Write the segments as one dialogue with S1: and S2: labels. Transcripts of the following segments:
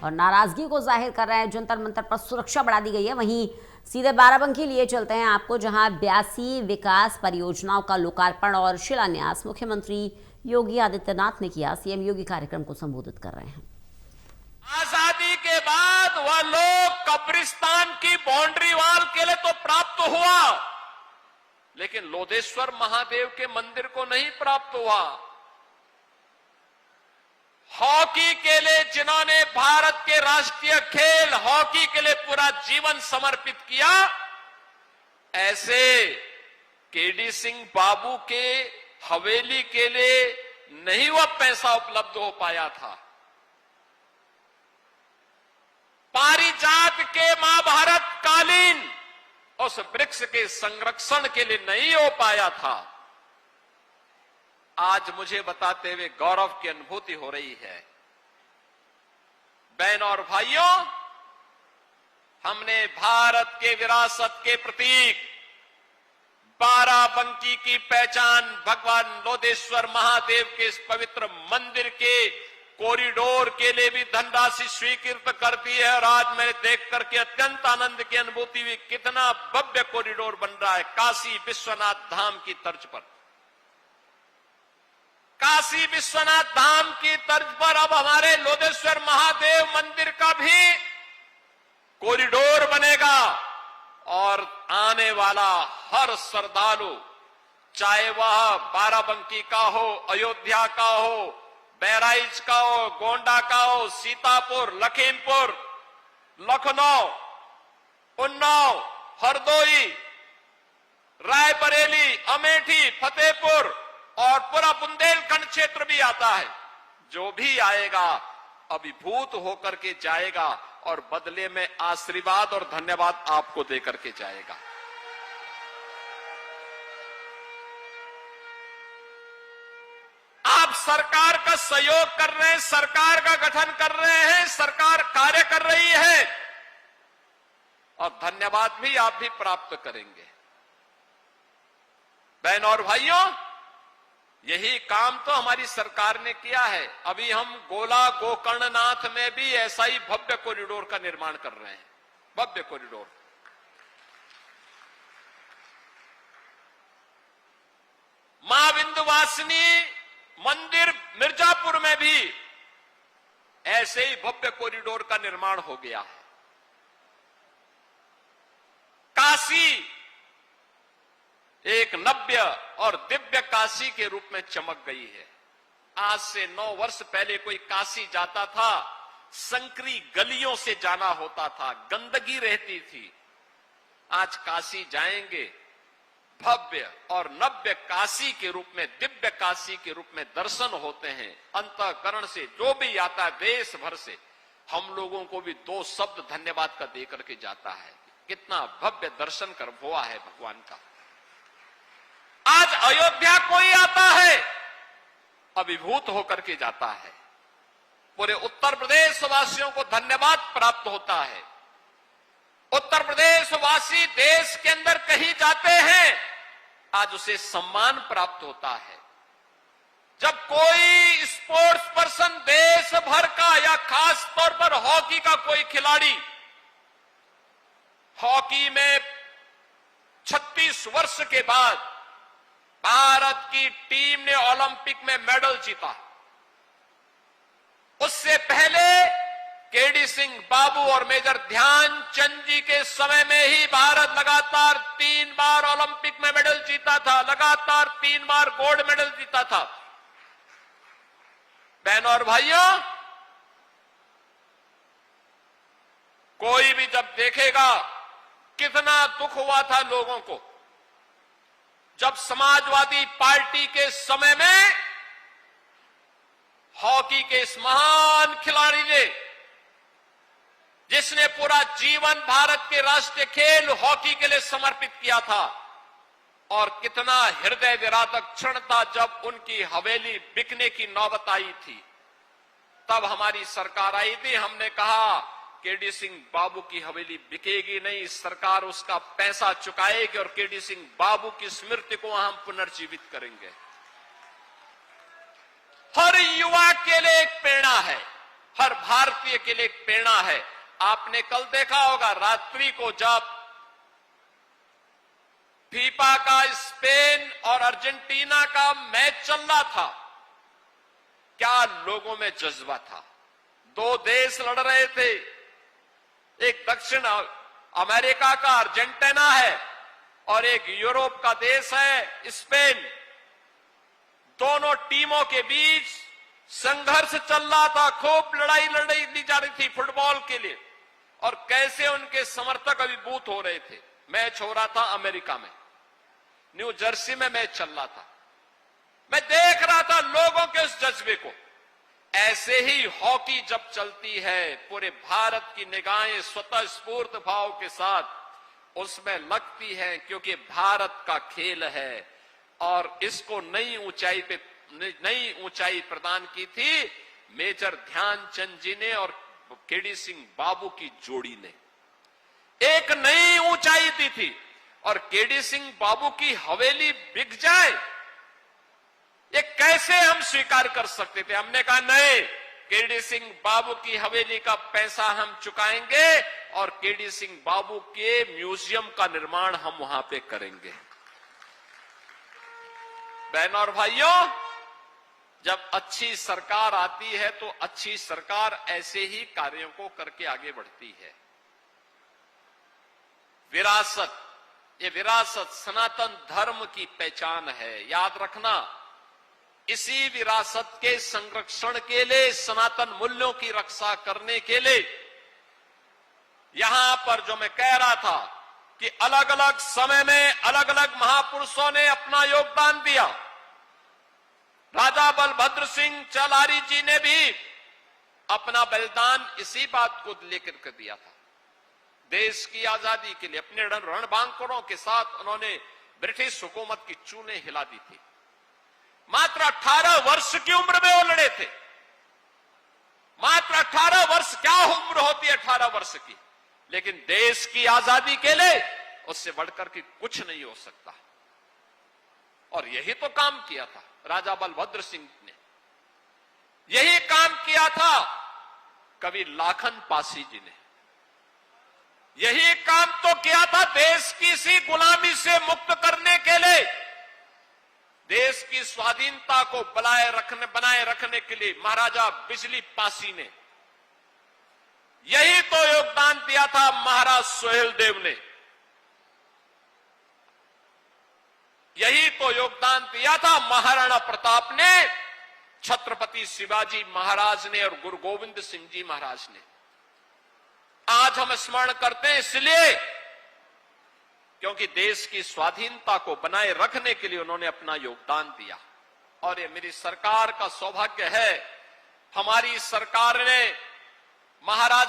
S1: और नाराजगी को जाहिर कर रहे हैं। जंतर मंतर पर सुरक्षा बढ़ा दी गई है। वहीं सीधे बाराबंकी लिए चलते हैं आपको, जहां 82 विकास परियोजनाओं का लोकार्पण और शिलान्यास मुख्यमंत्री योगी आदित्यनाथ ने किया। सीएम योगी कार्यक्रम को संबोधित कर रहे हैं।
S2: आजादी के बाद वह लोग कब्रिस्तान की बाउंड्री वॉल के लिए तो प्राप्त हुआ, लेकिन लोधेश्वर महादेव के मंदिर को नहीं प्राप्त हुआ। हॉकी के लिए जिन्होंने भारत के राष्ट्रीय खेल हॉकी के लिए पूरा जीवन समर्पित किया, ऐसे केडी सिंह बाबू के हवेली के लिए नहीं वह पैसा उपलब्ध हो पाया था। पारिजात के महाभारत कालीन उस वृक्ष के संरक्षण के लिए नहीं हो पाया था। आज मुझे बताते हुए गौरव की अनुभूति हो रही है। बहनों और भाइयों, हमने भारत के विरासत के प्रतीक बाराबंकी की पहचान भगवान लोधेश्वर महादेव के इस पवित्र मंदिर के कॉरिडोर के लिए भी धनराशि स्वीकृत कर दी है। और आज मैंने देख करके अत्यंत आनंद की अनुभूति हुई, कितना भव्य कॉरिडोर बन रहा है काशी विश्वनाथ धाम की तर्ज पर। काशी विश्वनाथ धाम की तर्ज पर अब हमारे लोधेश्वर महादेव मंदिर का भी कॉरिडोर बनेगा और आने वाला हर श्रद्धालु, चाहे वह बाराबंकी का हो, अयोध्या का हो, बहराइच का हो, गोंडा का हो, सीतापुर, लखीमपुर, लखनऊ, उन्नाव, हरदोई, रायबरेली, अमेठी, फतेहपुर और पूरा बुंदेलखंड क्षेत्र भी आता है। जो भी आएगा अभिभूत होकर के जाएगा और बदले में आशीर्वाद और धन्यवाद आपको देकर के जाएगा। आप सरकार का सहयोग कर रहे हैं, सरकार का गठन कर रहे हैं, सरकार कार्य कर रही है और धन्यवाद भी आप भी प्राप्त करेंगे। बहनों और भाइयों, यही काम तो हमारी सरकार ने किया है। अभी हम गोला गोकर्णनाथ में भी ऐसा ही भव्य कॉरिडोर का निर्माण कर रहे हैं। भव्य कॉरिडोर। मां विंध्यवासिनी मंदिर मिर्जापुर में भी ऐसे ही भव्य कॉरिडोर का निर्माण हो गया है। काशी एक नव्य और दिव्य काशी के रूप में चमक गई है। आज से 9 वर्ष पहले कोई काशी जाता था, संकरी गलियों से जाना होता था, गंदगी रहती थी। आज काशी जाएंगे, भव्य और नव्य काशी के रूप में, दिव्य काशी के रूप में दर्शन होते हैं। अंतःकरण से जो भी आता है देश भर से, हम लोगों को भी 2 शब्द धन्यवाद का देकर के जाता है। कितना भव्य दर्शन कर हुआ है भगवान का। आज अयोध्या कोई आता है, अभिभूत होकर के जाता है। पूरे उत्तर प्रदेश वासियों को धन्यवाद प्राप्त होता है। उत्तर प्रदेश वासी देश के अंदर कहीं जाते हैं, आज उसे सम्मान प्राप्त होता है। जब कोई स्पोर्ट्स पर्सन देश भर का या खास तौर पर हॉकी का कोई खिलाड़ी, हॉकी में 36 वर्ष के बाद भारत की टीम ने ओलंपिक में मेडल जीता। उससे पहले केडी सिंह बाबू और मेजर ध्यानचंद जी के समय में ही भारत लगातार 3 बार ओलंपिक में मेडल जीता था, लगातार 3 बार गोल्ड मेडल जीता था। बहनों और भाइयों, कोई भी जब देखेगा कितना दुख हुआ था लोगों को जब समाजवादी पार्टी के समय में हॉकी के इस महान खिलाड़ी ने, जिसने पूरा जीवन भारत के राष्ट्रीय खेल हॉकी के लिए समर्पित किया था, और कितना हृदय विदारक क्षण था जब उनकी हवेली बिकने की नौबत आई थी। तब हमारी सरकार आई थी, हमने कहा केडी सिंह बाबू की हवेली बिकेगी नहीं, सरकार उसका पैसा चुकाएगी और केडी सिंह बाबू की स्मृति को हम पुनर्जीवित करेंगे। हर युवा के लिए एक प्रेरणा है, हर भारतीय के लिए एक प्रेरणा है। आपने कल देखा होगा रात्रि को जब फीफा का स्पेन और अर्जेंटीना का मैच चल रहा था, क्या लोगों में जज्बा था। दो देश लड़ रहे थे, एक दक्षिण अमेरिका का अर्जेंटीना है और एक यूरोप का देश है स्पेन। दोनों टीमों के बीच संघर्ष चल रहा था, खूब लड़ाई ली जा रही थी फुटबॉल के लिए, और कैसे उनके समर्थक अभिभूत हो रहे थे। मैच हो रहा था अमेरिका में, न्यू जर्सी में मैच चल रहा था। मैं देख रहा था लोगों के उस जज्बे को। ऐसे ही हॉकी जब चलती है, पूरे भारत की निगाहें स्वतः स्फूर्त भाव के साथ उसमें लगती हैं, क्योंकि भारत का खेल है और इसको नई ऊंचाई प्रदान की थी मेजर ध्यानचंद जी ने और केडी सिंह बाबू की जोड़ी ने। एक नई ऊंचाई दी थी, और केडी सिंह बाबू की हवेली बिक जाए ये कैसे हम स्वीकार कर सकते थे। हमने कहा नहीं, केडी सिंह बाबू की हवेली का पैसा हम चुकाएंगे और केडी सिंह बाबू के म्यूजियम का निर्माण हम वहां पे करेंगे। बहनों और भाइयों, जब अच्छी सरकार आती है तो अच्छी सरकार ऐसे ही कार्यों को करके आगे बढ़ती है। विरासत, ये विरासत सनातन धर्म की पहचान है। याद रखना, इसी विरासत के संरक्षण के लिए, सनातन मूल्यों की रक्षा करने के लिए, यहां पर जो मैं कह रहा था कि अलग अलग समय में अलग अलग महापुरुषों ने अपना योगदान दिया। राजा बलभद्र सिंह चलारी जी ने भी अपना बलिदान इसी बात को लेकर कर दिया था। देश की आजादी के लिए अपने रणबांकुरों के साथ उन्होंने ब्रिटिश हुकूमत की चूनें हिला दी थी। मात्र 18 वर्ष की उम्र में वो लड़े थे। मात्र 18 वर्ष, क्या उम्र होती है 18 वर्ष की, लेकिन देश की आजादी के लिए उससे बढ़कर के कुछ नहीं हो सकता। और यही तो काम किया था राजा बलभद्र सिंह ने, यही काम किया था कवि लाखन पासी जी ने, यही काम तो किया था देश की इसी गुलामी से मुक्त करने के लिए, देश की स्वाधीनता को बनाए रखने के लिए महाराजा बिजली पासी ने। यही तो योगदान दिया था महाराज सोहेलदेव ने, यही तो योगदान दिया था महाराणा प्रताप ने, छत्रपति शिवाजी महाराज ने और गुरु गोविंद सिंह जी महाराज ने। आज हम स्मरण करते हैं इसलिए क्योंकि देश की स्वाधीनता को बनाए रखने के लिए उन्होंने अपना योगदान दिया। और ये मेरी सरकार का सौभाग्य है, हमारी सरकार ने महाराज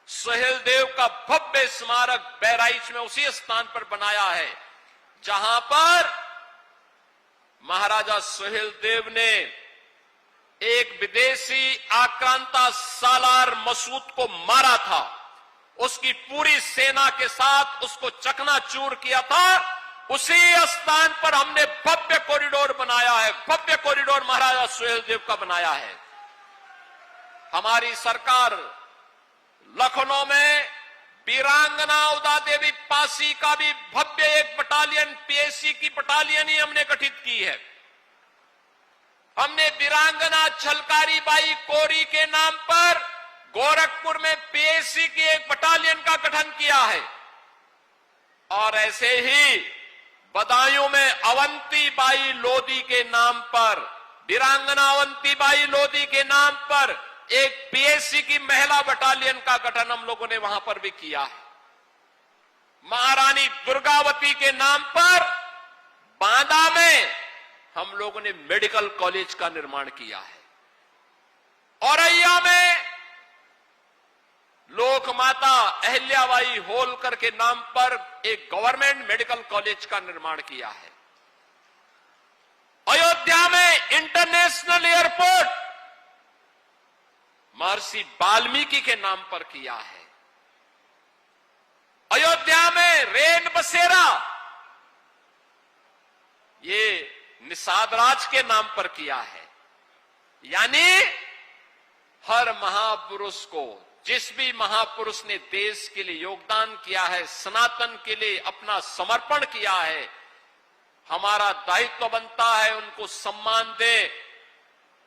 S2: सोहेलदेव का भव्य स्मारक बहराइच में उसी स्थान पर बनाया है जहां पर महाराजा सोहेलदेव ने एक विदेशी आक्रांता सालार मसूद को मारा था। उसकी पूरी सेना के साथ उसको चकनाचूर किया था। उसी स्थान पर हमने भव्य कॉरिडोर बनाया है, भव्य कॉरिडोर महाराजा सोहेलदेव का बनाया है। हमारी सरकार लखनऊ में वीरांगना उदा देवी पासी का भी भव्य एक बटालियन, पीएसी की बटालियन ही हमने गठित की है। हमने वीरांगना छलकारी बाई कोरी के नाम पर गोरखपुर में पीएसी की एक बटालियन का गठन किया है। और ऐसे ही बदायूं में अवंती बाई लोधी के नाम पर, वीरांगना अवंती बाई लोधी के नाम पर एक पीएसी की महिला बटालियन का गठन हम लोगों ने वहां पर भी किया है। महारानी दुर्गावती के नाम पर बांदा में हम लोगों ने मेडिकल कॉलेज का निर्माण किया है। औरैया में लोकमाता अहिल्याबाई होलकर के नाम पर एक गवर्नमेंट मेडिकल कॉलेज का निर्माण किया है। अयोध्या में इंटरनेशनल एयरपोर्ट महर्षि वाल्मीकि के नाम पर किया है। अयोध्या में रेन बसेरा ये निषाद राज के नाम पर किया है। यानी हर महापुरुष को, जिस भी महापुरुष ने देश के लिए योगदान किया है, सनातन के लिए अपना समर्पण किया है, हमारा दायित्व बनता है उनको सम्मान दे,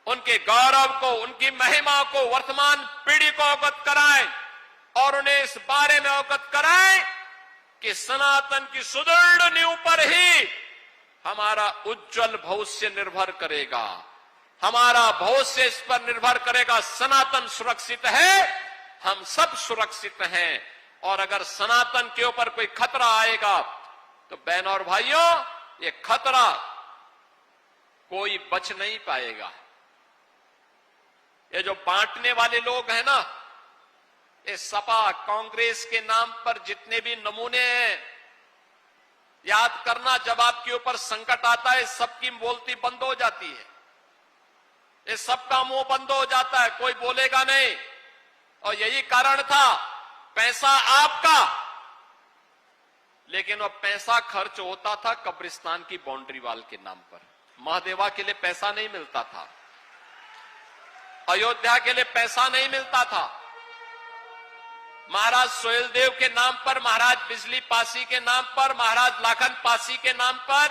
S2: उनके गौरव को, उनकी महिमा को वर्तमान पीढ़ी को अवगत कराएं और उन्हें इस बारे में अवगत कराएं कि सनातन की सुदृढ़ नींव पर ही हमारा उज्जवल भविष्य निर्भर करेगा, हमारा भविष्य इस पर निर्भर करेगा। सनातन सुरक्षित है, हम सब सुरक्षित हैं, और अगर सनातन के ऊपर कोई खतरा आएगा तो बहनों और भाइयों, ये खतरा कोई बच नहीं पाएगा। ये जो बांटने वाले लोग हैं ना, ये सपा कांग्रेस के नाम पर जितने भी नमूने हैं, याद करना जब आपके ऊपर संकट आता है सबकी बोलती बंद हो जाती है, ये सबका मुंह बंद हो जाता है, कोई बोलेगा नहीं। और यही कारण था, पैसा आपका, लेकिन वो पैसा खर्च होता था कब्रिस्तान की बाउंड्री वाल के नाम पर। महादेवा के लिए पैसा नहीं मिलता था, अयोध्या के लिए पैसा नहीं मिलता था, महाराज सोहेलदेव के नाम पर, महाराज बिजली पासी के नाम पर, महाराज लाखन पासी के नाम पर,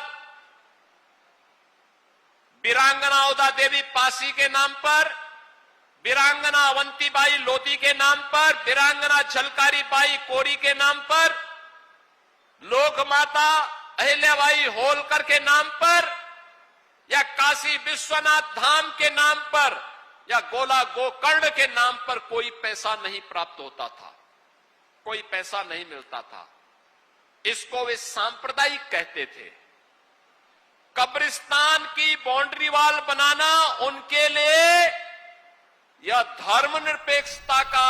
S2: वीरांगना उदा देवी पासी के नाम पर, वीरांगना अवंतीबाई लोधी के नाम पर, वीरांगना झलकारी बाई कोरी के नाम पर, लोक माता अहिल्याबाई होलकर के नाम पर, या काशी विश्वनाथ धाम के नाम पर, या गोला गोकर्ण के नाम पर कोई पैसा नहीं प्राप्त होता था, कोई पैसा नहीं मिलता था। इसको वे सांप्रदायिक कहते थे। कब्रिस्तान की बाउंड्री वॉल बनाना उनके लिए यह धर्मनिरपेक्षता का